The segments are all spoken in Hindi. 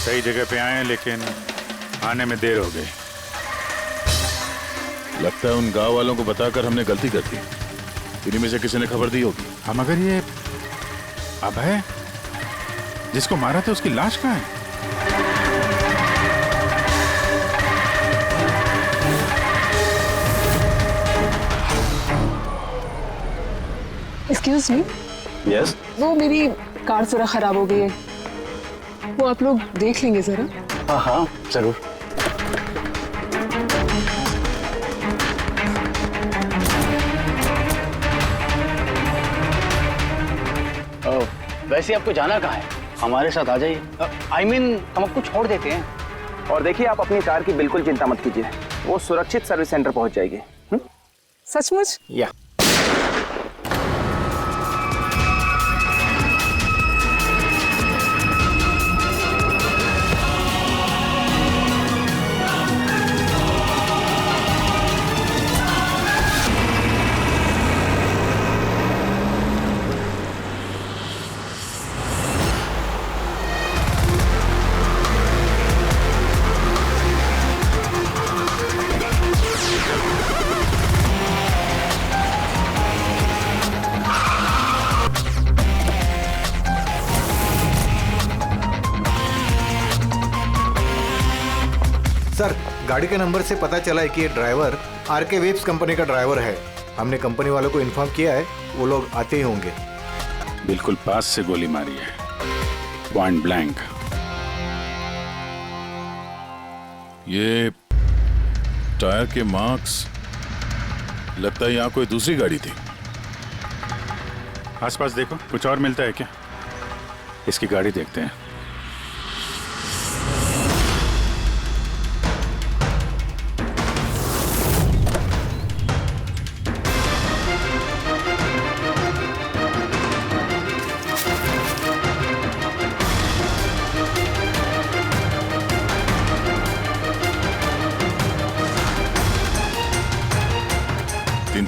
सही जगह पे आए लेकिन आने में देर हो गई। लगता है उन गांव वालों को बताकर हमने गलती कर दी। इन्हीं में से किसी ने खबर दी होगी। हम मगर ये अभय जिसको मारा था उसकी लाश कहाँ है? Excuse me. यस। वो मेरी कार जरा खराब हो गई है, वो आप लोग देख लेंगे जरा। हाँ हाँ जरूर। वैसे आपको जाना कहाँ है? हमारे साथ आ जाइए। I mean, हम आपको छोड़ देते हैं। और देखिए, आप अपनी कार की बिल्कुल चिंता मत कीजिए, वो सुरक्षित सर्विस सेंटर पहुंच जाएगी। सचमुच? या सर, गाड़ी के नंबर से पता चला है कि ये ड्राइवर आरके वेब्स कंपनी का ड्राइवर है। हमने कंपनी वालों को इन्फॉर्म किया है, वो लोग आते ही होंगे। बिल्कुल पास से गोली मारी है, पॉइंट ब्लैंक। ये टायर के मार्क्स, लगता है यहाँ कोई दूसरी गाड़ी थी। आसपास देखो, कुछ और मिलता है क्या? इसकी गाड़ी देखते हैं।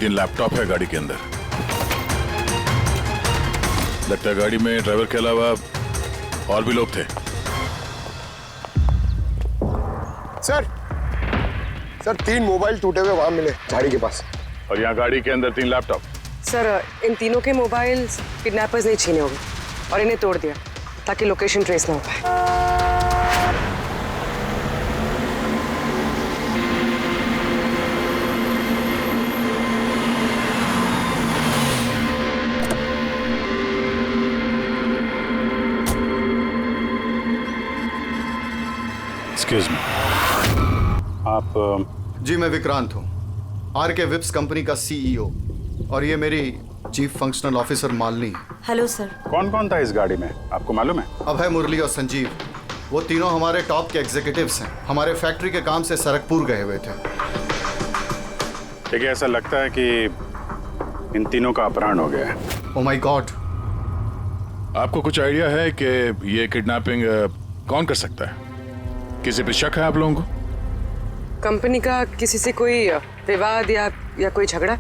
तीन लैपटॉप है गाड़ी के अंदर। लगता है गाड़ी में ड्राइवर के अलावा और भी लोग थे। सर 3 मोबाइल टूटे हुए वहां मिले गाड़ी के पास। और यहाँ गाड़ी के अंदर 3 लैपटॉप। सर, इन तीनों के मोबाइल किडनैपर्स ने छीने होंगे और इन्हें तोड़ दिया ताकि लोकेशन ट्रेस ना हो पाए। एक्सक्यूज मी, आप? जी, मैं विक्रांत हूँ, आरके वेब्स कंपनी का सीईओ, और ये मेरी chief functional officer Malini. Hello sir. कौन कौन था इस गाड़ी में, आपको मालूम है? अभय, मुरली और संजीव, वो तीनों हमारे टॉप के एग्जीक्यूटिव्स हैं। हमारे फैक्ट्री के काम से सरकपुर गए हुए थे। देखिए, ऐसा लगता है कि इन तीनों का अपहरण हो गया है। Oh my God. आपको कुछ आइडिया है कि ये किडनैपिंग कौन कर सकता है? किसी पे शक है आप लोगों को? कंपनी का किसी से कोई विवाद या कोई झगड़ा?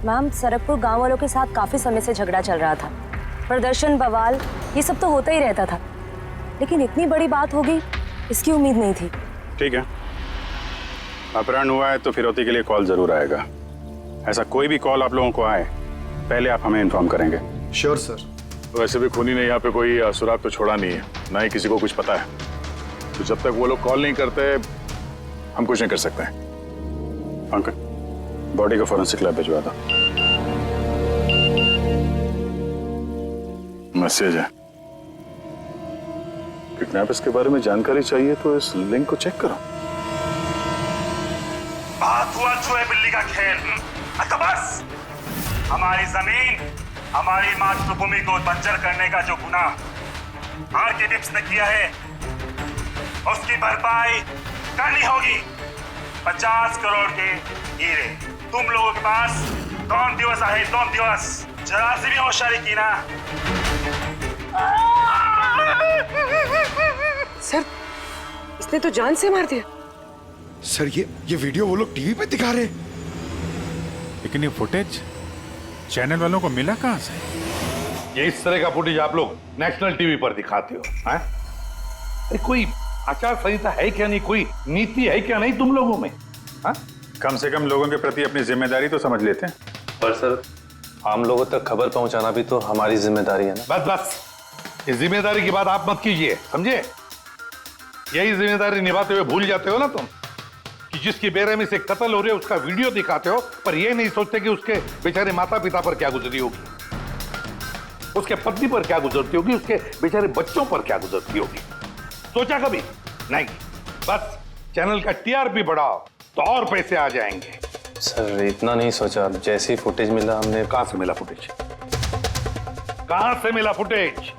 मैम, सरकपुर गांव वालों के साथ काफी समय से झगड़ा चल रहा था। प्रदर्शन, बवाल, ये सब तो होता ही रहता था, लेकिन इतनी बड़ी बात होगी इसकी उम्मीद नहीं थी। ठीक है, अपहरण हुआ है तो फिरौती के लिए कॉल जरूर आएगा। ऐसा कोई भी कॉल आप लोगों को आए, पहले आप हमें इन्फॉर्म करेंगे। Sure sir. वैसे भी खूनी ने यहाँ पे कोई सुराग तो छोड़ा नहीं है, ना ही किसी को कुछ पता है। तो जब तक वो लोग कॉल नहीं करते हम कुछ नहीं कर सकते हैं। अंकल, बॉडी को फॉरेंसिक लैब भिजवा दो। मैसेज है, किडनैपर्स के बारे में जानकारी चाहिए तो इस लिंक को चेक करो। बात हुआ चूहे बिल्ली का खेल। अच्छा बस, हमारी जमीन, हमारी मातृभूमि को बंजर करने का जो गुनाह आरके वेब्स ने किया है, उसकी भरपाई करनी होगी। 50 करोड़ के हीरे तुम लोगों के पास कौन दिवस आए, कौन दिवस, जरा सी भी होशियारी की ना। सर, इसने तो जान से मार दिया। सर, ये वीडियो वो लोग टीवी पे दिखा रहे हैं। लेकिन ये फुटेज चैनल वालों को मिला कहां से? ये इस तरह का फुटेज आप लोग नेशनल टीवी पर दिखाते हो, हैं? कोई आचार संहिता है क्या नहीं, कोई नीति है क्या नहीं तुम लोगों में? हाँ? कम से कम लोगों के प्रति अपनी जिम्मेदारी तो समझ लेते हैं। पर सर, आम लोगों तक खबर पहुंचाना भी तो हमारी जिम्मेदारी है ना। बस बस, इस जिम्मेदारी की बात आप मत कीजिए, समझे? यही जिम्मेदारी निभाते हुए भूल जाते हो ना तुम कि जिसकी बेरहमी से कत्ल हो रही है उसका वीडियो दिखाते हो, पर ये नहीं सोचते कि उसके बेचारे माता पिता पर क्या गुजरी होगी, उसके पत्नी पर क्या गुजरती होगी, उसके बेचारे बच्चों पर क्या गुजरती होगी। सोचा कभी नहीं? बस चैनल का टीआरपी बढ़ाओ तो और पैसे आ जाएंगे। सर इतना नहीं सोचा, जैसी फुटेज मिला हमने। कहां से मिला फुटेज? कहां से मिला फुटेज?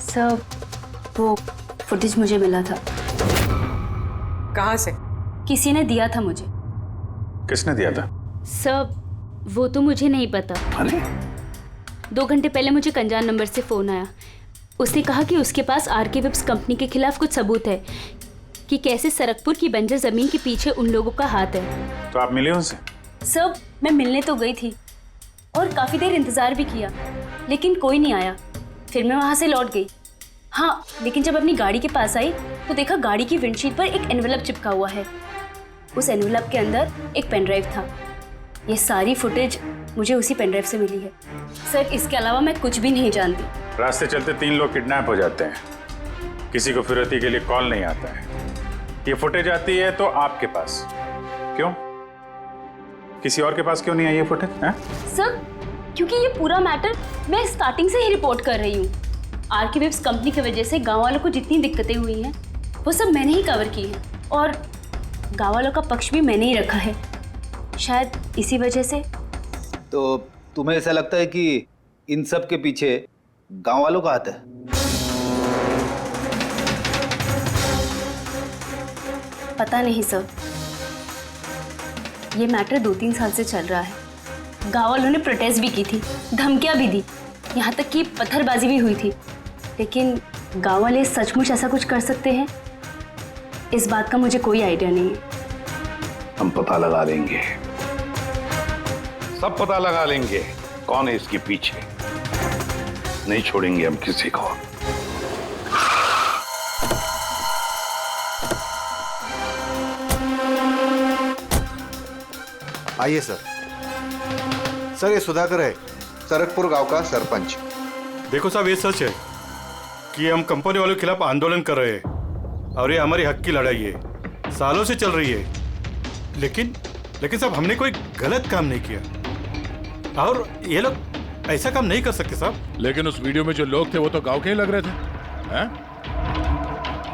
सर वो फुटेज मुझे मिला था। कहाँ से? किसी ने दिया था मुझे। किसने दिया था? सर वो तो मुझे नहीं पता। अरे 2 घंटे पहले मुझे कंजान नंबर से फोन आया। उसने कहा कि उसके पास आरके वेब्स कंपनी के खिलाफ कुछ सबूत है कि कैसे सरकपुर की बंजर जमीन के पीछे उन लोगों का हाथ है। तो आप मिले उनसे? सर मैं मिलने तो गई थी और काफी देर इंतजार भी किया, लेकिन कोई नहीं आया। फिर मैं वहां से लौट गई। हाँ, लेकिन जब अपनी गाड़ी के पास आई तो देखा गाड़ी की विंडशीट पर एक एनवेलप चिपका हुआ है। उस एनवेलप के अंदर एक पेन ड्राइव था। ये सारी फुटेज मुझे उसी पेन ड्राइव से मिली है। सर इसके अलावा मैं कुछ भी नहीं जानती। रास्ते चलते 3 लोग किडनैप हो जाते हैं, किसी को फिरौती के लिए कॉल नहीं आता है। ये फुटेज आती है तो आपके पास क्यों? किसी और के पास क्यों नहीं आई ये फुटेज? सर क्योंकि ये पूरा मैटर मैं स्टार्टिंग से ही रिपोर्ट कर रही हूँ। आरके वेब्स कंपनी की वजह से गांव वालों को जितनी दिक्कतें हुई हैं वो सब मैंने ही कवर की है और गांव वालों का पक्ष भी मैंने ही रखा है। शायद इसी वजह से। तो तुम्हें ऐसा लगता है कि इन सब के पीछे गांव वालों का हाथ है? पता नहीं सर, ये मैटर 2-3 साल से चल रहा है। गांव वालों ने प्रोटेस्ट भी की थी, धमकियां भी दी, यहाँ तक कि पत्थरबाजी भी हुई थी। लेकिन गांव वाले सचमुच ऐसा कुछ कर सकते हैं, इस बात का मुझे कोई आइडिया नहीं है। हम पता लगा लेंगे, सब पता लगा लेंगे कौन है इसके पीछे। नहीं छोड़ेंगे हम किसी को। आइए सर। सर ये सुधाकर है, सरकपुर गांव का सरपंच। देखो साहब, ये सच है कि हम कंपनी वालों के खिलाफ आंदोलन कर रहे हैं और ये हमारी हक की लड़ाई है, सालों से चल रही है। लेकिन साहब हमने कोई गलत काम नहीं किया और ये लोग ऐसा काम नहीं कर सकते साहब। लेकिन उस वीडियो में जो लोग थे वो तो गांव के ही लग रहे थे, हैं?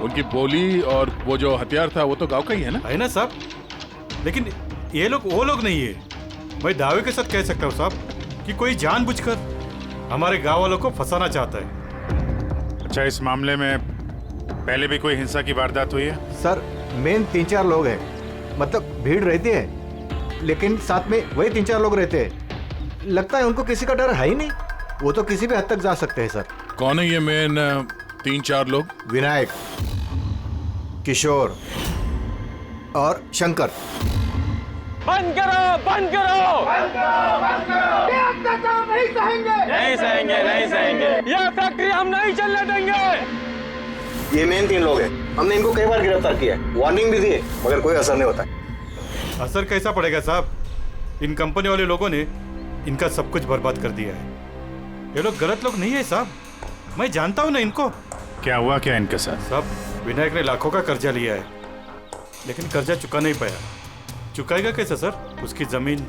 उनकी बोली और वो जो हथियार था वो तो गांव का ही है ना? है ना साहब, लेकिन ये लोग वो लोग नहीं है। मैं दावे के साथ कह सकता हूँ साहब कि कोई जानबूझकर हमारे गांव वालों को फंसाना चाहता है। अच्छा, इस मामले में पहले भी कोई हिंसा की वारदात हुई है? सर मेन 3-4 लोग हैं, मतलब भीड़ रहती है लेकिन साथ में वही 3-4 लोग रहते हैं। लगता है उनको किसी का डर है ही नहीं, वो तो किसी भी हद तक जा सकते हैं सर। कौन है ये मेन 3-4 लोग? विनायक, किशोर और शंकर। बंद करो, बंद करो, बंद करो, बंद करो। ये अत्याचार नहीं सहेंगे, नहीं सहेंगे, नहीं सहेंगे। ये फैक्ट्री हम नहीं चलने देंगे। ये मेन 3 लोग हैं, हमने इनको कई बार गिरफ्तार किया है, वार्निंग भी दी है, मगर कोई असर नहीं होता है। असर कैसा पड़ेगा साहब? इन कंपनी वाले लोगों ने इनका सब कुछ बर्बाद कर दिया है। ये लोग गलत लोग नहीं है साहब, मैं जानता हूँ ना इनको। क्या हुआ क्या इनके साथ? साहब विनायक ने लाखों का कर्जा लिया है, लेकिन कर्जा चुका नहीं पाया। चुकाएगा कैसे सर? उसकी जमीन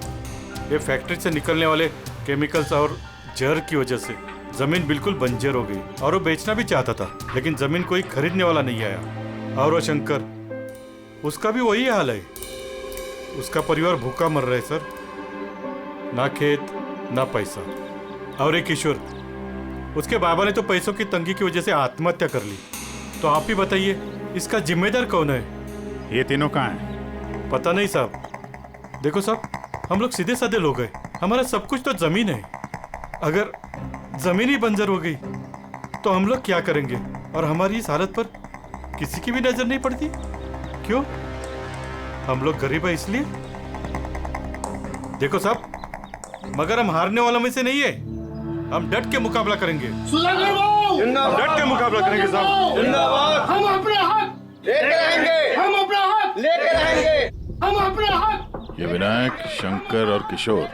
ये फैक्ट्री से निकलने वाले केमिकल्स और जहर की वजह से जमीन बिल्कुल बंजर हो गई और वो बेचना भी चाहता था, लेकिन जमीन कोई खरीदने वाला नहीं आया। और वो शंकर, उसका भी वही हाल है। उसका परिवार भूखा मर रहा है सर, ना खेत ना पैसा। और एक किशोर, उसके बाबा ने तो पैसों की तंगी की वजह से आत्महत्या कर ली। तो आप ही बताइए इसका जिम्मेदार कौन है? ये तीनों कहाँ हैं? पता नहीं साहब। देखो साहब, हम लोग सीधे साधे लोग हैं, हमारा सब कुछ तो जमीन है। अगर जमीन ही बंजर हो गई तो हम लोग क्या करेंगे? और हमारी इस हालत पर किसी की भी नजर नहीं पड़ती। क्यों? हम लोग गरीब है इसलिए? देखो साहब, मगर हम हारने वालों में से नहीं है। हम डट के मुकाबला करेंगे, डट के मुकाबला मुकाबला करेंगे साहब। जिंदाबाद। हम अपना हक लेकर आएंगे। हम अपना हक लेकर आएंगे। हम अपना हक। ये विनायक, शंकर और किशोर,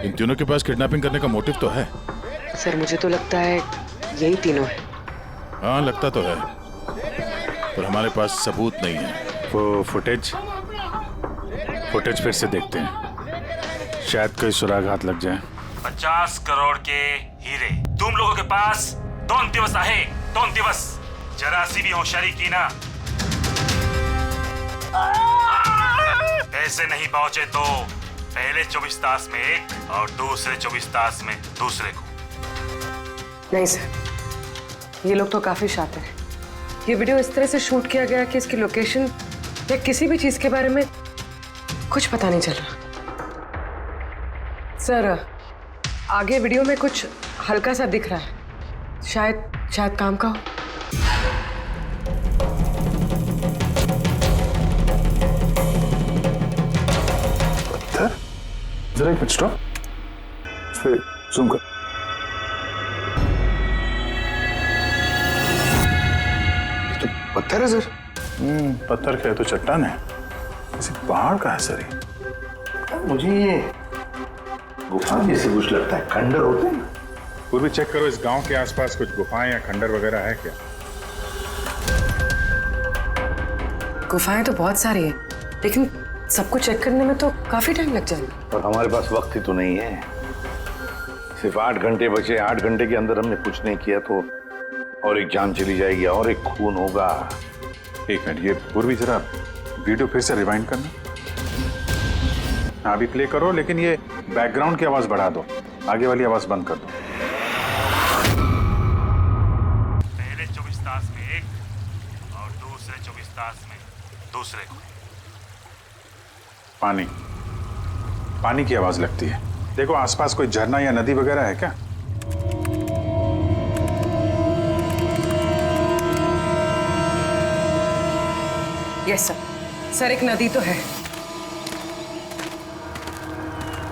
इन तीनों के पास किडनैपिंग करने का मोटिव तो है। सर मुझे तो लगता है यही तीनों है। हाँ लगता तो है, पर हमारे पास सबूत नहीं है। वो फुटेज फिर से देखते हैं, शायद कोई सुराग हाथ लग जाए। 50 करोड़ के हीरे तुम लोगों के पास 2 दिवस आहे, 2 दिवस। जरा सी भी होशियारी की ना, पैसे नहीं पहुंचे तो पहले 24 तास में एक और दूसरे 24 तास में दूसरे को। नहीं सर, ये लोग तो काफी शातिर हैं। ये वीडियो इस तरह से शूट किया गया कि इसकी लोकेशन या किसी भी चीज के बारे में कुछ पता नहीं चल रहा। सर आगे वीडियो में कुछ हल्का सा दिख रहा है, शायद काम का हो। जरा एक मिनट स्टॉप, फिर जूम कर। ये तो पत्थर है सर। पत्थर क्या है तो चट्टान है, किसी पहाड़ का है सर ये। मुझे ये गुफा जैसे कुछ लगता है, खंडर होते हैं। पूर्वी चेक करो, इस गांव के आसपास कुछ गुफाएं या खंडर वगैरह है क्या? गुफाएं तो बहुत सारी है, लेकिन सबको चेक करने में तो काफी टाइम लग जाएगा। और हमारे पास वक्त ही तो नहीं है। सिर्फ 8 घंटे बचे, 8 घंटे के अंदर हमने कुछ नहीं किया तो और एक जान चली जाएगी और एक खून होगा। एक मिनट, ये पूर्वी जरा वीडियो फिर से रिवाइंड करना। हाँ अभी प्ले करो, लेकिन ये बैकग्राउंड की आवाज बढ़ा दो, आगे वाली आवाज बंद कर दो। पहले 24 तास में एक और दूसरे 24 तास में दूसरे को। पानी की आवाज लगती है। देखो आसपास कोई झरना या नदी वगैरह है क्या? यस सर, एक नदी तो है।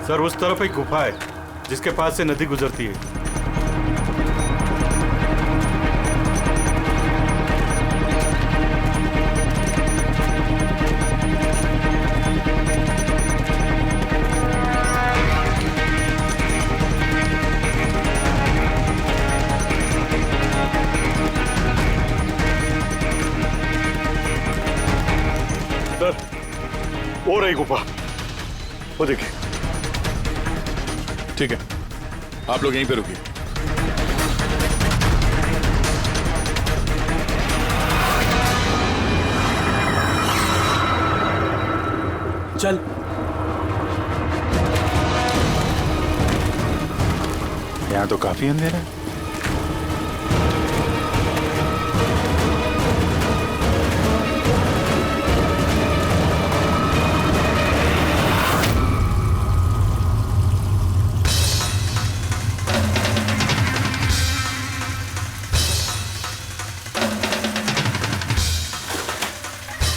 सर उस तरफ एक गुफा है जिसके पास से नदी गुजरती है। सर वो रही गुफा, वो देखिए। ठीक है, आप लोग यहीं पे रुकिए। चल यहाँ तो काफी अंधेरा है।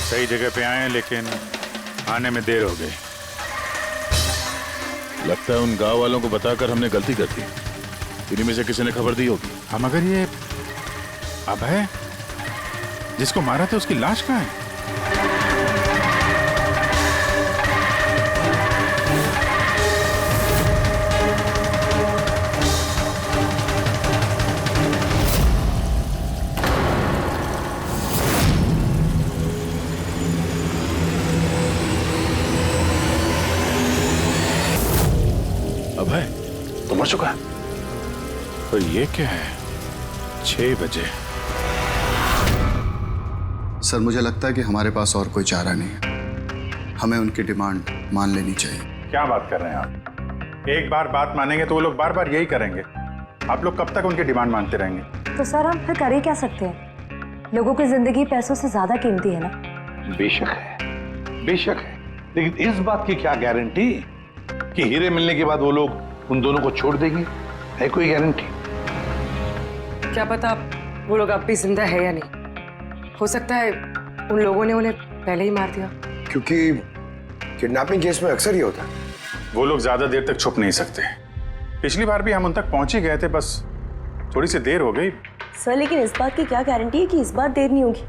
सही जगह पे आए हैं, लेकिन आने में देर हो गई। लगता है उन गांव वालों को बताकर हमने गलती कर दी। इन्हीं में से किसी ने खबर दी होगी। हम मगर ये अभय जिसको मारा था उसकी लाश कहाँ है? अभय तो मर चुका है। और ये क्या है? 6 बजे। सर मुझे लगता है कि हमारे पास और कोई चारा नहीं है, हमें उनकी डिमांड मान लेनी चाहिए। क्या बात कर रहे हैं आप? एक बार बात मानेंगे तो वो लोग बार बार यही करेंगे। आप लोग कब तक उनकी डिमांड मानते रहेंगे? तो सर हम फिर कर ही क्या सकते हैं? लोगों की जिंदगी पैसों से ज्यादा कीमती है ना। बेशक है, बेशक है, लेकिन इस बात की क्या गारंटी कि हीरे मिलने के बाद वो लोग उन दोनों को छोड़ देंगे? है कोई गारंटी? क्या पता वो लोग अब भी जिंदा है या नहीं। हो सकता है उन लोगों ने उन्हें पहले ही मार दिया। क्योंकि किडनैपिंग केस में अक्सर ये होता है। वो लोग ज्यादा देर तक छुप नहीं सकते। पिछली बार भी हम उन तक पहुंच ही गए थे, बस थोड़ी सी देर हो गई, सर लेकिन इस बात की क्या गारंटी है कि इस बार देर नहीं होगी?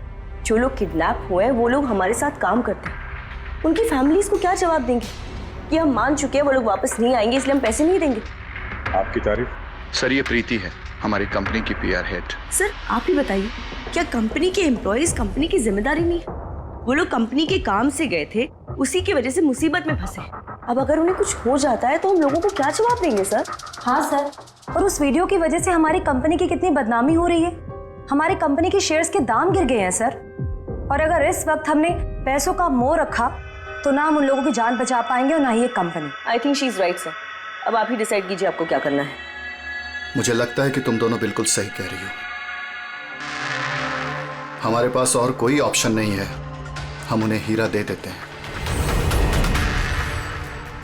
जो लोग किडनैप हुए हैं वो लोग हमारे साथ काम करते हैं, उनकी फैमिलीज को क्या जवाब देंगे कि हम मान चुके हैं वो लोग वापस नहीं आएंगे इसलिए हम पैसे नहीं देंगे? आपकी तारीफ? सर ये प्रीति है, हमारी कंपनी की पीआर हेड। सर आप ही बताइए, क्या कंपनी के एम्प्लॉयज कंपनी की जिम्मेदारी नहीं है? वो लोग कंपनी के काम से गए थे, उसी की वजह से मुसीबत में फंसे। अब अगर उन्हें कुछ हो जाता है तो हम लोगों को क्या जवाब देंगे सर? हाँ सर, और उस वीडियो की वजह से हमारी कंपनी की कितनी बदनामी हो रही है। हमारी कंपनी के शेयर्स के दाम गिर गए हैं सर। और अगर इस वक्त हमने पैसों का मोह रखा तो ना हम उन लोगों की जान बचा पाएंगे और ना ही ये company. I think she is right sir. अब आप ही डिसाइड कीजिए आपको क्या करना है। मुझे लगता है कि तुम दोनों बिल्कुल सही कह रही हो। हमारे पास और कोई ऑप्शन नहीं है, हम उन्हें हीरा दे देते हैं,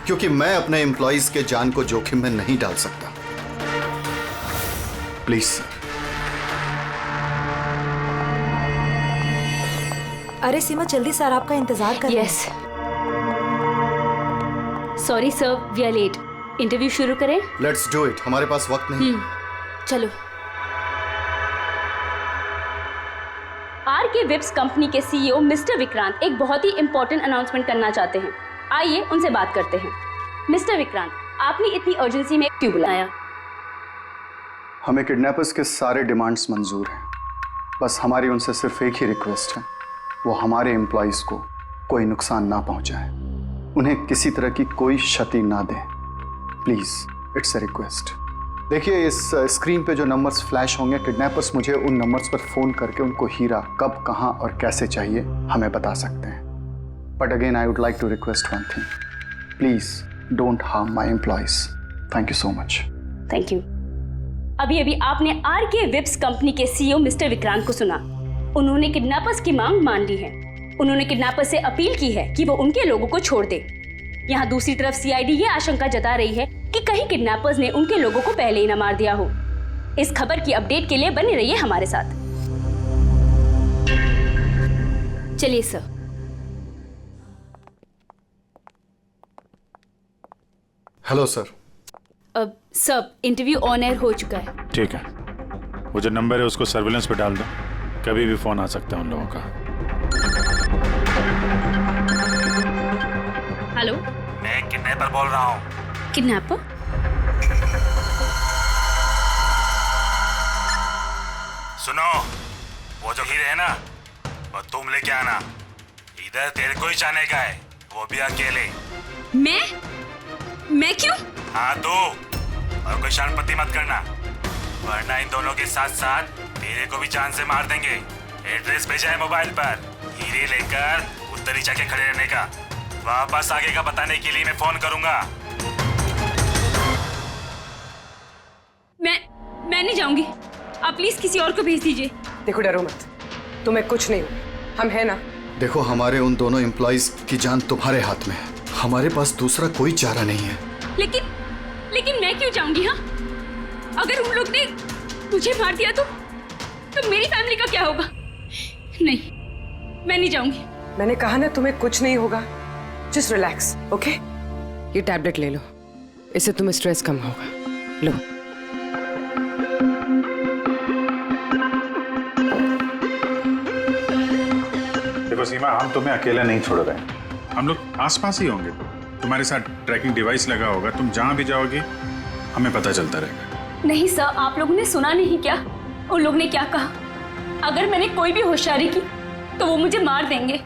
क्योंकि मैं अपने एम्प्लॉइज के जान को जोखिम में नहीं डाल सकता। Please sir. अरे सीमा जल्दी सर आपका इंतजार कर रहे हैं। Yes sorry sir, we are late. Interview शुरू करें? लेट्स डू इट, हमारे पास वक्त नहीं। चलो। आरके वेब्स कंपनी के सीईओ मिस्टर विक्रांत एक बहुत ही इंपॉर्टेंट अनाउंसमेंट करना चाहते हैं। आइए उनसे बात करते हैं। मिस्टर विक्रांत, आपने इतनी अर्जेंसी में क्यों बुलाया? हमें किडनैपर्स के सारे डिमांड्स मंजूर हैं, बस हमारी उनसे सिर्फ एक ही रिक्वेस्ट है, वो हमारे एम्प्लॉइज को कोई नुकसान ना पहुंचाए, उन्हें किसी तरह की कोई क्षति ना दें। Please, it's a request. देखिए इस स्क्रीन पे जो नंबर्स फ्लैश होंगे, किडनैपर्स मुझे उन नंबर्स पर फोन करके उनको हीरा कब, कहां और कैसे चाहिए हमें बता सकते हैं। But again I would like to request one thing, please don't harm my employees. Thank you so much. Thank you. अभी आपने आरके वेब्स कंपनी के सीईओ मिस्टर विक्रांत को सुना। उन्होंने किडनैपर्स की मांग मान ली है। उन्होंने किडनैपर्स से अपील की है कि वो उनके लोगों को छोड़ दे। यहाँ दूसरी तरफ सीआईडी ये आशंका जता रही है कि कहीं किडनैपर्स ने उनके लोगों को पहले ही न मार दिया हो। इस खबर की अपडेट के लिए बने रहिए हमारे साथ। चलिए सर। Hello sir. अब सब इंटरव्यू ऑन एयर हो चुका है। ठीक है, वो जो नंबर है उसको सर्विलेंस पे डाल दो, कभी भी फोन आ सकता है उन लोगों का। हेलो, मैं किडनैपर बोल रहा हूँ। किडनैपर? सुनो, वो जो हीरे है ना, वो तुम लेके आना। इधर तेरे को ही जाने का है, वो भी अकेले। मैं क्यों? हाँ तो, और कोई शानपत्ती मत करना, वरना इन दोनों के साथ साथ तेरे को भी जान से मार देंगे। एड्रेस भेजा है मोबाइल पर, हीरे लेकर उधर ही जाके खड़े रहने का। वापस आगे का बताने के लिए मैं फोन करूंगा। मैं नहीं जाऊंगी, आप प्लीज किसी और को भेज दीजिए। देखो डरो मत, तुम्हें कुछ नहीं, हम हैं ना। देखो हमारे उन दोनों एम्प्लॉइज की जान तुम्हारे हाथ में है, हमारे पास दूसरा कोई चारा नहीं है। लेकिन मैं क्यों जाऊंगी? हाँ, अगर उन लोग ने मुझे मार दिया तो मेरी फैमिली का क्या होगा? नहीं, मैं नहीं जाऊंगी। मैंने कहा ना तुम्हें कुछ नहीं होगा, जस्ट रिलैक्स, ओके? ये टैबलेट ले लो, इससे तुम्हें स्ट्रेस कम होगा। लो। देखो सीमा, हम तुम्हें अकेला नहीं छोड़ रहे हैं, हम लोग आसपास ही होंगे। तुम्हारे साथ ट्रैकिंग डिवाइस लगा होगा, तुम जहां भी जाओगे हमें पता चलता रहेगा। नहीं सर, आप लोगों ने सुना नहीं क्या उन लोग ने क्या कहा? अगर मैंने कोई भी होशियारी की तो वो मुझे मार देंगे।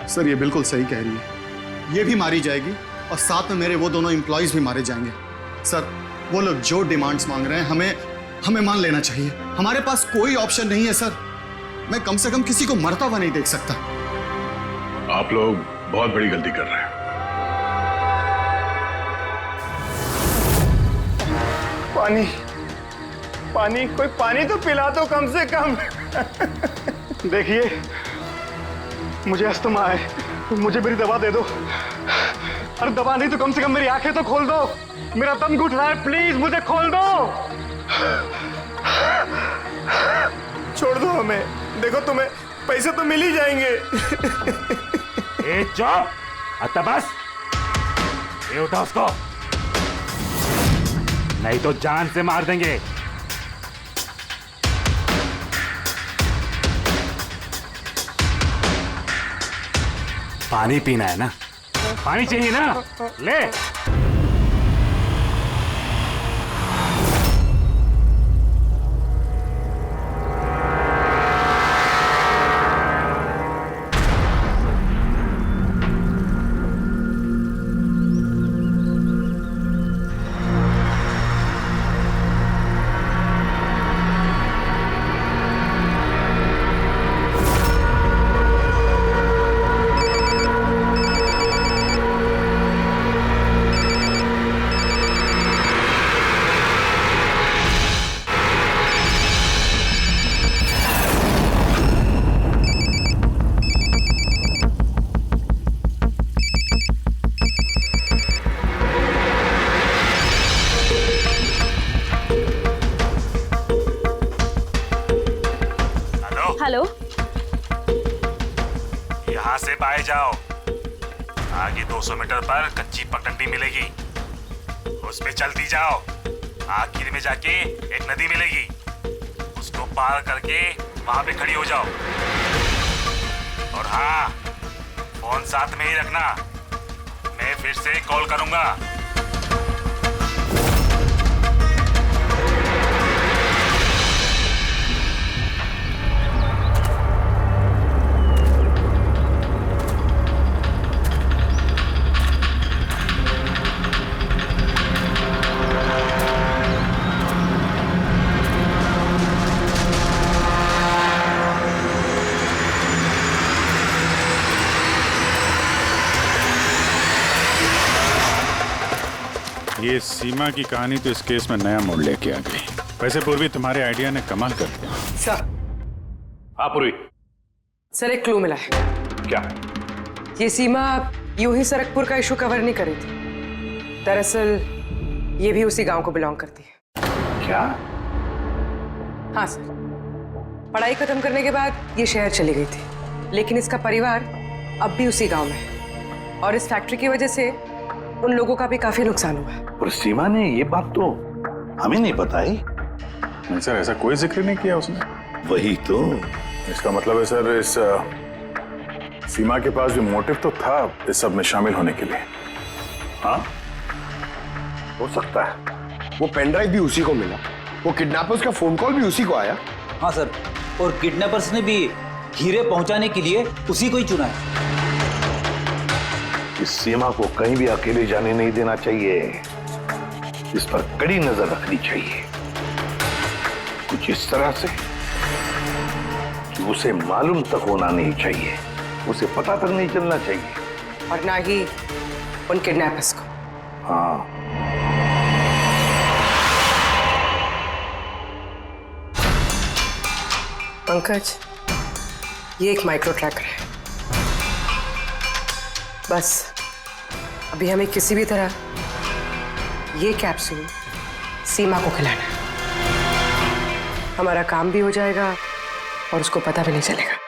सर ये बिल्कुल सही कह रही है, ये भी मारी जाएगी और साथ में मेरे वो दोनों एम्प्लॉइज भी मारे जाएंगे। सर वो लोग जो डिमांड्स मांग रहे हैं हमें मान लेना चाहिए, हमारे पास कोई ऑप्शन नहीं है सर। मैं कम से कम किसी को मरता हुआ नहीं देख सकता। आप लोग बहुत बड़ी गलती कर रहे हैं। पानी, कोई पानी तो पिला दो कम से कम। देखिए मुझे अस्थमा है, मुझे मेरी दवा दे दो। अरे दवा नहीं तो कम से कम मेरी आंखें तो खोल दो, मेरा दम घुट रहा है, प्लीज मुझे खोल दो। छोड़ दो हमें, देखो तुम्हें पैसे तो मिल ही जाएंगे। ए चुप, आता बस, ये उठा उसको, नहीं तो जान से मार देंगे। पानी पीना है ना? पानी चाहिए ना? ले। हेलो, यहाँ से बाहर जाओ। आगे 200 मीटर पर कच्ची पगडंडी मिलेगी, उस पे चलती जाओ। आखिर में जाके एक नदी मिलेगी, उसको पार करके वहां पे खड़ी हो जाओ। और हाँ, फोन साथ में ही रखना, मैं फिर से कॉल करूंगा। ये सीमा की कहानी तो इस केस में नया मोड़ लेके आ गई। वैसे पूर्वी, तुम्हारे आइडिया ने कमाल कर दिया। सर। हाँ पूर्वी। सर, एक क्लू मिला है। क्या? ये सीमा यूं ही सरकपुर का इशू कवर नहीं करी थी। दरअसल ये भी उसी गांव को बिलोंग करती है। क्या? हाँ सर, पढ़ाई खत्म करने के बाद ये शहर चली गई थी, लेकिन इसका परिवार अब भी उसी गांव में है और इस फैक्ट्री की वजह से उन लोगों का भी काफी नुकसान हुआ है। और सीमा ने ये बात तो हमें नहीं बताई। नहीं सर, ऐसा कोई जिक्र नहीं किया उसने। वही तो। इसका मतलब है सर, इस सीमा के पास भी मोटिव तो था इस सब में शामिल होने के लिए। हाँ, हो सकता है। वो पेन ड्राइव भी उसी को मिला, वो किडनैपर्स का फोन कॉल भी उसी को आया। हाँ सर, और किडनैपर्स ने भी हीरे पहुंचाने के लिए उसी को ही चुना है। इस सीमा को कहीं भी अकेले जाने नहीं देना चाहिए, इस पर कड़ी नजर रखनी चाहिए, कुछ इस तरह से कि उसे मालूम तक होना नहीं चाहिए, उसे पता तक नहीं चलना चाहिए। और ना ही उन किडनैपर्स को। हाँ, पंकज, ये एक माइक्रो ट्रैकर है। बस अभी हमें किसी भी तरह ये कैप्सूल सीमा को खिलाना है। हमारा काम भी हो जाएगा और उसको पता भी नहीं चलेगा।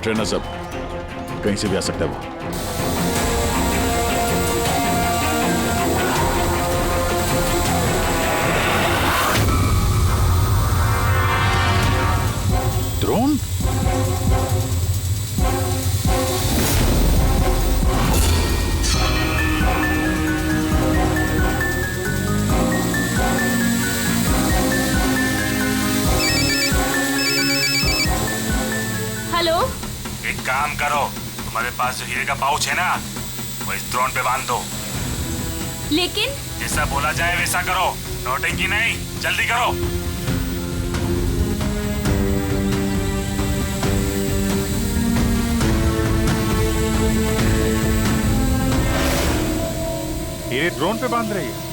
अलर्ट रहना सब, कहीं से भी आ सकता है वो। ड्रोन? हेलो, एक काम करो, तुम्हारे पास जो हीरे का पाउच है ना, वो इस ड्रोन पे बांध दो। लेकिन जैसा बोला जाए वैसा करो, नौटंकी नहीं, जल्दी करो। हीरे ड्रोन पे बांध रही है।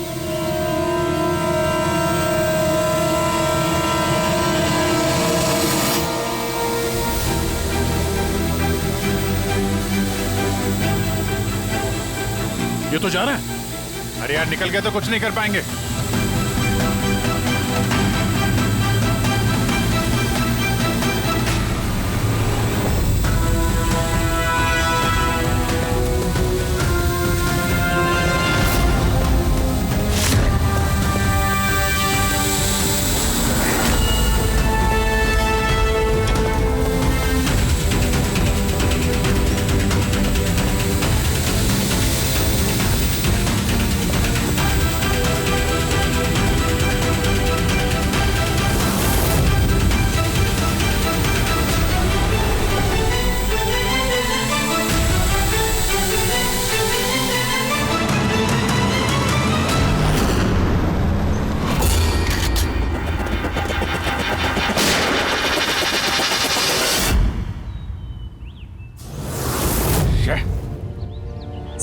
ये तो जा रहा है। अरे यार निकल गया तो कुछ नहीं कर पाएंगे।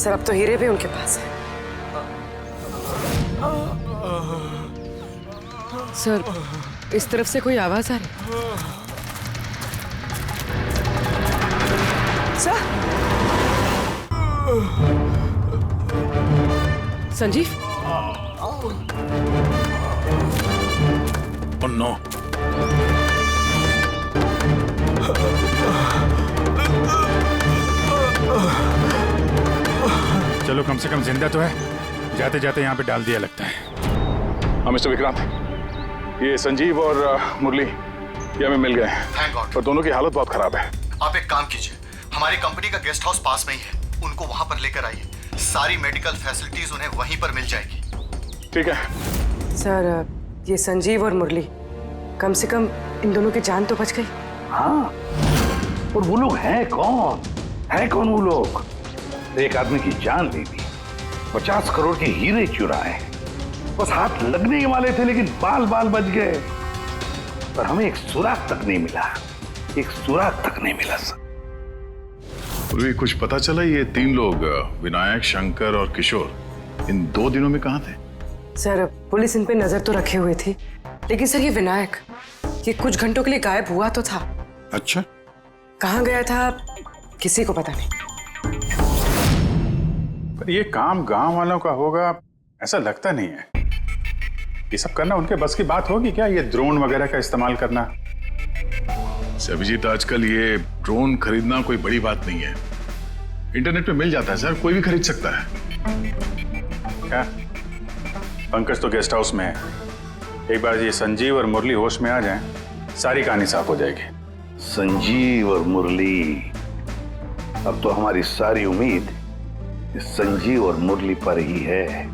सर अब तो हीरे भी उनके पास है। सर इस तरफ से कोई आवाज आ रही है। सर संजीव। Oh no. चलो कम से कम जिंदा तो है, जाते जाते यहाँ पे डाल दिया लगता है। हाँ मिस्टर विक्रांत, ये संजीव और मुरली ये हमें मिल गए हैं। Thank God. पर दोनों की हालत बहुत खराब है। आप एक काम कीजिए, हमारी कंपनी का गेस्ट हाउस पास में ही है, उनको वहां पर लेकर आइए। सारी मेडिकल फैसिलिटीज उन्हें वहीं पर मिल जाएगी। ठीक है सर, ये संजीव और मुरली, कम से कम इन दोनों की जान तो बच गई। हाँ, और वो लोग हैं कौन? है कौन वो लोग? एक आदमी की जान ले ली, 50 करोड़ के हीरे चुराए, बस हाथ लगने ही वाले थे लेकिन बाल बाल बच गए। पर हमें एक सुराग तक नहीं मिला, एक सुराग तक नहीं मिला सर। पूर्वी कुछ पता चला ये 3 लोग विनायक, शंकर और किशोर इन 2 दिनों में कहाँ थे? सर पुलिस इन पे नजर तो रखे हुए थी, लेकिन सर ये विनायक, ये कुछ घंटों के लिए गायब हुआ तो था। अच्छा, कहाँ गया था किसी को पता नहीं। पर ये काम गांव वालों का होगा ऐसा लगता नहीं है। ये सब करना उनके बस की बात होगी क्या, ये ड्रोन वगैरह का इस्तेमाल करना? अभिजीत, आजकल ये ड्रोन खरीदना कोई बड़ी बात नहीं है, इंटरनेट पे मिल जाता है सर, कोई भी खरीद सकता है। क्या पंकज तो गेस्ट हाउस में है, एक बार ये संजीव और मुरली होश में आ जाएं, सारी कहानी साफ हो जाएगी। संजीव और मुरली, अब तो हमारी सारी उम्मीद इस संजीव और मुरली पर ही है।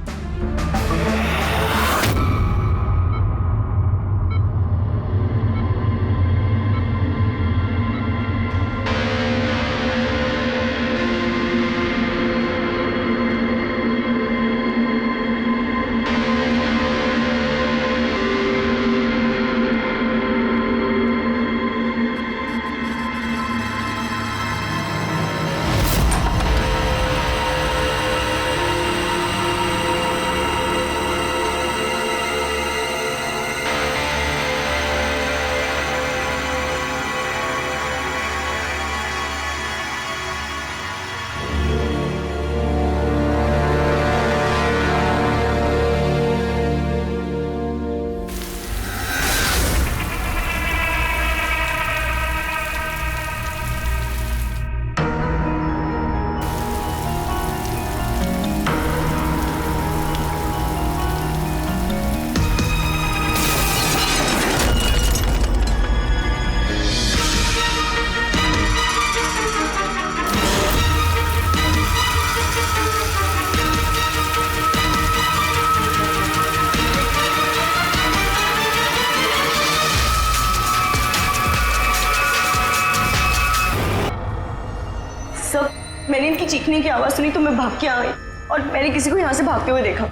चीखने की आवाज सुनी तो मैं भाग के आ गई और मैंने किसी को यहाँ से भागते हुए देखा।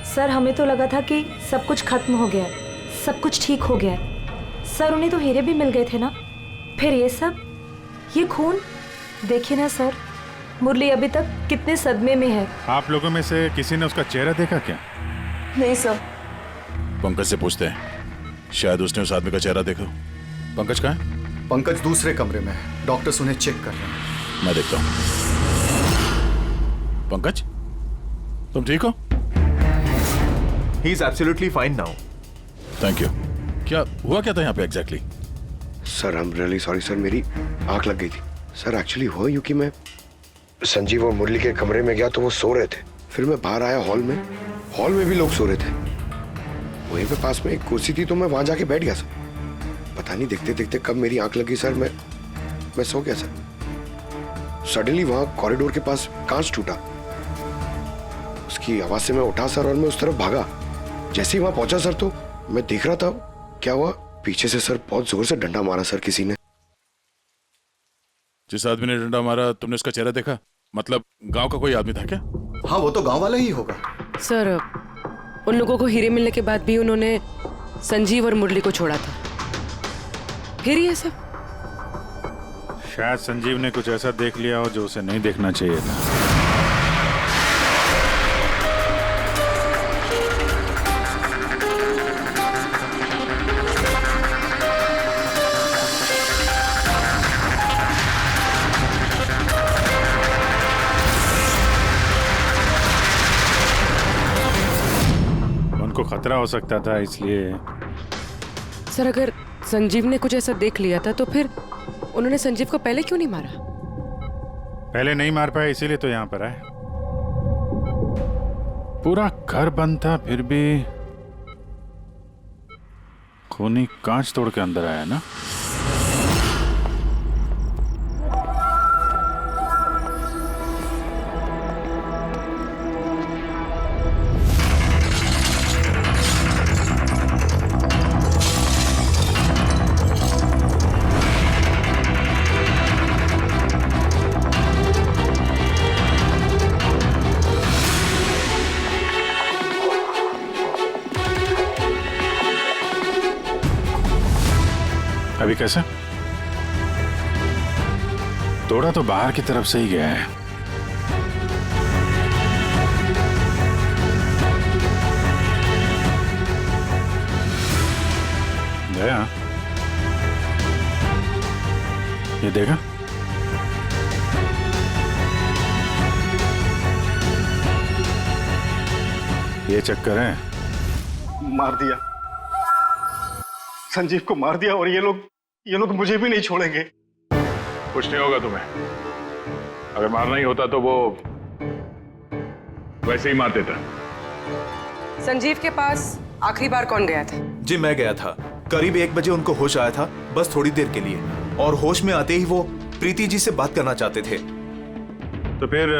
सर हमें तो लगा था कि सब कुछ खत्म हो गया है, सब कुछ ठीक हो गया है। सर उन्हें तो हीरे भी मिल गए थे ना, फिर ये सब, ये खून। देखिए ना सर, मुरली अभी तक कितने सदमे में है। आप लोगों में से किसी ने उसका चेहरा देखा क्या? नहीं सर। पंकज से पूछते हैं, शायद उसने उस आदमी का चेहरा देखा। पंकज कहाँ है? पंकज दूसरे कमरे में है, डॉक्टर्स उन्हें चेक कर रहे हैं। मैं देखता हूँ। पंकज, तुम ठीक हो? He is absolutely fine now. Thank you. क्या हुआ क्या था यहाँ पे exactly? Sir I am really sorry sir, मेरी आंख लग गई थी। सर एक्चुअली हुआ यूं कि मैं संजीव और मुरली के कमरे में गया तो वो सो रहे थे। फिर मैं बाहर आया हॉल में भी लोग सो रहे थे। वहीं पे पास में एक कुर्सी थी तो मैं वहां जाके बैठ गया सर। पता नहीं देखते देखते कब मेरी आंख लगी सर, मैं सो गया सर। सडनली वहां कॉरिडोर के पास कांच टूटा, उसकी आवाज से मैं उठा सर और मैं उस तरफ भागा। जैसे ही वहां पहुंचा सर तो मैं देख रहा था क्या हुआ, पीछे से सर बहुत जोर से डंडा मारा सर किसी ने। जिस आदमी ने डंडा मारा तुमने उसका चेहरा देखा? मतलब गांव का कोई आदमी था क्या? हाँ वो तो गांव वाला ही होगा। सर उन लोगों को हीरे मिलने के बाद भी उन्होंने संजीव और मुरली को छोड़ा था, फिर ये सब। शायद संजीव ने कुछ ऐसा देख लिया हो जो उसे नहीं देखना चाहिए था। उनको खतरा हो सकता था, इसलिए। सर अगर संजीव ने कुछ ऐसा देख लिया था तो फिर उन्होंने संजीव को पहले क्यों नहीं मारा? पहले नहीं मार पाए इसीलिए तो यहाँ पर आए। पूरा घर बंद था फिर भी खूनी कांच तोड़ के अंदर आया ना। अभी कैसा? तोड़ा तो बाहर की तरफ से ही गया है। गया? ये देखा? ये चक्कर है। मार दिया, संजीव को मार दिया और ये लोग मुझे भी नहीं छोड़ेंगे। कुछ नहीं होगा तुम्हें। अगर मारना ही होता तो वो वैसे ही मार देता। संजीव के पास आखिरी बार कौन गया था? जी मैं गया था, करीब 1 बजे उनको होश आया था, बस थोड़ी देर के लिए, और होश में आते ही वो प्रीति जी से बात करना चाहते थे। तो फिर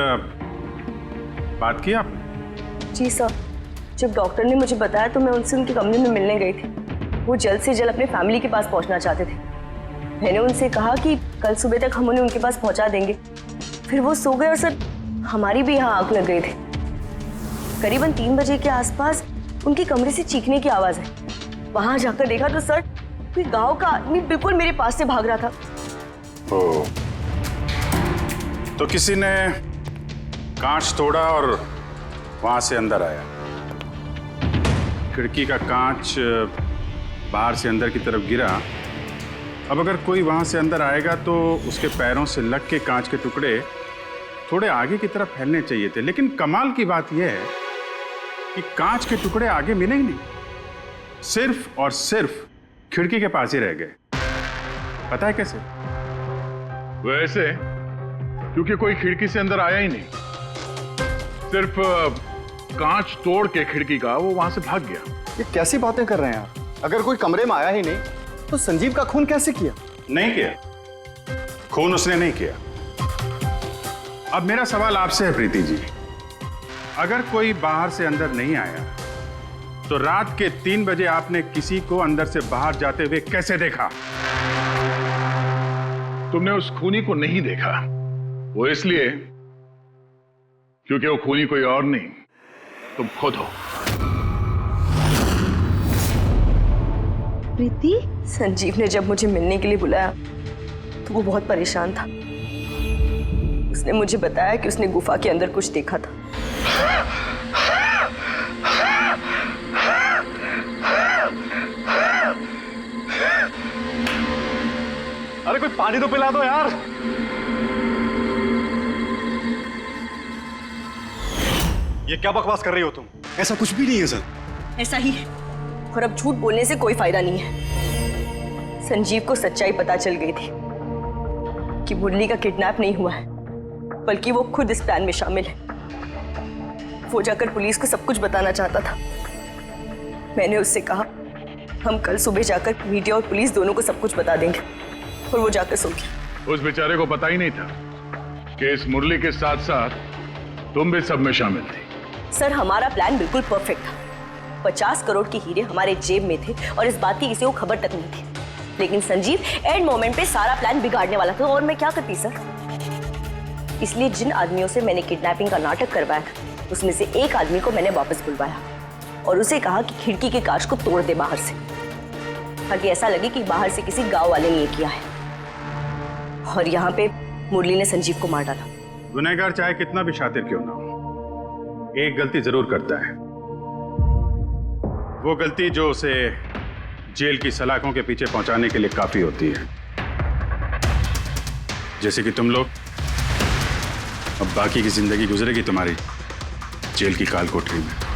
बात की आपने? जी सर, जब डॉक्टर ने मुझे बताया तो मैं उनसे उनके कमरे में मिलने गई थी। वो जल्द से जल्द अपने फैमिली के पास पहुंचना चाहते थे। मैंने उनसे कहा कि कल सुबह तक हम उन्हें उनके पास पहुंचा देंगे। फिर वो सो गए और सर हमारी भी यहाँ आंख लग गई थी। करीबन 3 बजे के आसपास उनके कमरे से चीखने की आवाज है। वहां जाकर देखा तो सर कोई गांव का आदमी बिल्कुल मेरे पास से भाग रहा था। ओ, तो किसी ने कांच तोड़ा और वहां से अंदर आया। खिड़की का कांच बाहर से अंदर की तरफ गिरा। अब अगर कोई वहां से अंदर आएगा तो उसके पैरों से लग के कांच के टुकड़े थोड़े आगे की तरफ फैलने चाहिए थे, लेकिन कमाल की बात यह है कि कांच के टुकड़े आगे मिले ही नहीं, सिर्फ और सिर्फ खिड़की के पास ही रह गए। पता है कैसे? वैसे क्योंकि कोई खिड़की से अंदर आया ही नहीं, सिर्फ कांच तोड़ के खिड़की का वो वहां से भाग गया। ये कैसी बातें कर रहे हैं आप? अगर कोई कमरे में आया ही नहीं तो संजीव का खून कैसे किया? नहीं किया, खून उसने नहीं किया। अब मेरा सवाल आपसे है प्रीति जी, अगर कोई बाहर से अंदर नहीं आया तो रात के 3 बजे आपने किसी को अंदर से बाहर जाते हुए कैसे देखा? तुमने उस खूनी को नहीं देखा, वो इसलिए क्योंकि वो खूनी कोई और नहीं, तुम खुद हो। प्रीति, संजीव ने जब मुझे मिलने के लिए बुलाया तो वो बहुत परेशान था। उसने मुझे बताया कि उसने गुफा के अंदर कुछ देखा था। अरे कोई पानी तो पिला दो यार। ये क्या बकवास कर रही हो तुम? ऐसा कुछ भी नहीं है सर। ऐसा ही है, और अब झूठ बोलने से कोई फायदा नहीं है। संजीव को सच्चाई पता चल गई थी कि मुरली का किडनैप नहीं हुआ है, बल्कि वो खुद इस प्लान में शामिल है। वो जाकर पुलिस को सब कुछ बताना चाहता था। मैंने उससे कहा हम कल सुबह जाकर मीडिया और पुलिस दोनों को सब कुछ बता देंगे, और वो जाकर सो गया। उस बेचारे को पता ही नहीं था कि इस मुरली के साथ साथ तुम भी सब में शामिल थी। सर, हमारा प्लान बिल्कुल परफेक्ट था। 50 करोड़ के हीरे हमारे जेब में थे और इस बात की किसी को खबर तक नहीं थी। लेकिन संजीव एंड मोमेंट पे सारा प्लान बिगाड़ने वाला था, और मैं क्या करती सर? इसलिए जिन आदमियों से मैंने किडनैपिंग का नाटक करवाया था, उसमें से एक आदमी को मैंने वापस बुलवाया और उसे कहा कि खिड़की के कांच को तोड़ दे बाहर से, ताकि ऐसा लगे कि बाहर से किसी गांव वाले ने ये किया है। और यहाँ पे मुरली ने संजीव को मार डाला। गुनहगार चाहे कितना भी शातिर क्यों ना हो, एक गलती जरूर करता है। वो गलती जो उसे जेल की सलाखों के पीछे पहुंचाने के लिए काफी होती है। जैसे कि तुम लोग, अब बाकी की जिंदगी गुजरेगी तुम्हारी जेल की काल कोठरी में।